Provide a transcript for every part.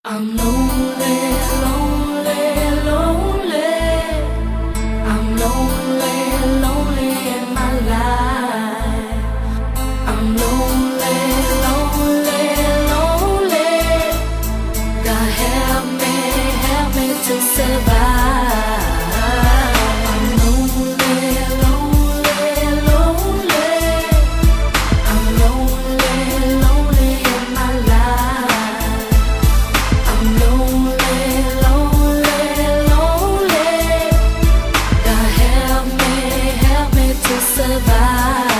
I'm lonely, lonely, lonely. I'm lonely, lonely in my life. I'm lonely, lonely, lonely. God help me to survive. I'm lonely, lonely, lonely. I'm lonely, lonely in my life. I'm lonely, lonely, lonely. God help me to survive.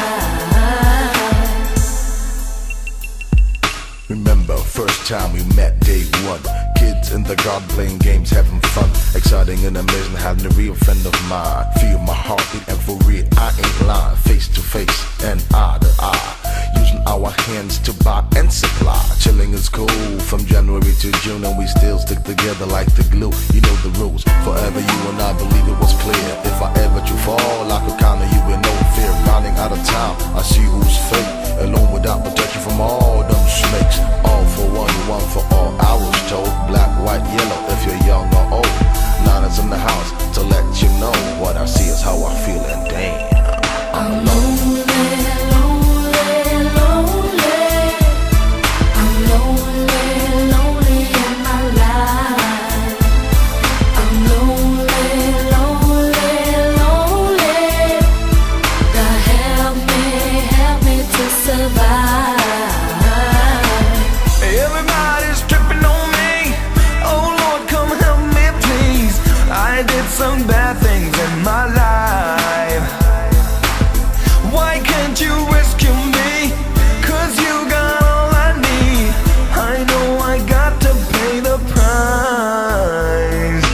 Remember, first time we met, day one. Kids in the garden playing games, having fun. Exciting and amazing, having a real friend of mine. Feel my heartbeat and for real, I ain't lying. Face to face and eye to eye. Using our hands to buy and supply. Chilling is cool from January to June, and we still stick together like the glue. You know the rules, forever you and I believe it was clear. If I ever do fall, I could count on you with no fear. Running out of town, I see who's fake. Alone without protection from all them snakes. All for one, one for all. I was told black, white, yellow. If you're young or old, Nana's in the house to let you know what I see is how I feel, and damn, I'm lonely. Some bad things in my life. Why can't you rescue me? Cause you got all I need. I know I got to pay the price.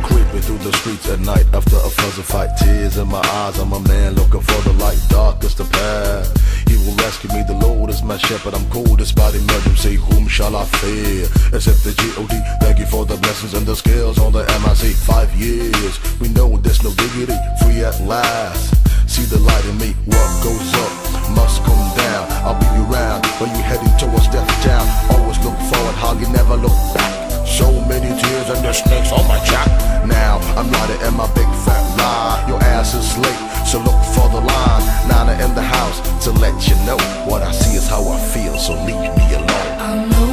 Creeping through the streets at night after a fuzzy fight. Tears in my eyes, I'm a man looking for the light. Darkest the path, He will rescue me, the Lord is my shepherd. I'm cool despite emergency, whom shall I fear? Except the G.O.D. Thank you for the blessings and the skills on the MIC. 5 years, we know there's no dignity, free at last. See the light in me, what goes up must come down. I'll be around when you heading towards death town. Always look forward, how you never look back. So many tears and the snakes on my jack. Now I'm riding in my big fat ride. Your ass is late, so look for the line. Nana in the house to let you know what I see is how I feel, so leave me alone.